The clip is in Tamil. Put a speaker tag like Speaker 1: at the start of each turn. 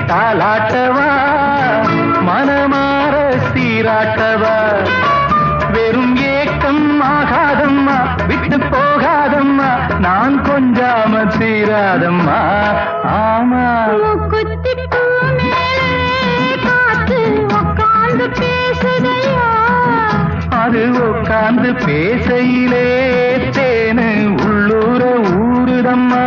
Speaker 1: தாலாட்டவா மனமாற சீராட்டவா வெறும் ஏக்கம் ஆகாதம்மா விட்டு போகாதம்மா நான் கொஞ்சாம தீராதம்மா ஆமா அது உட்கார்ந்து பேசையிலே தேனு உள்ளூர ஊருதம்மா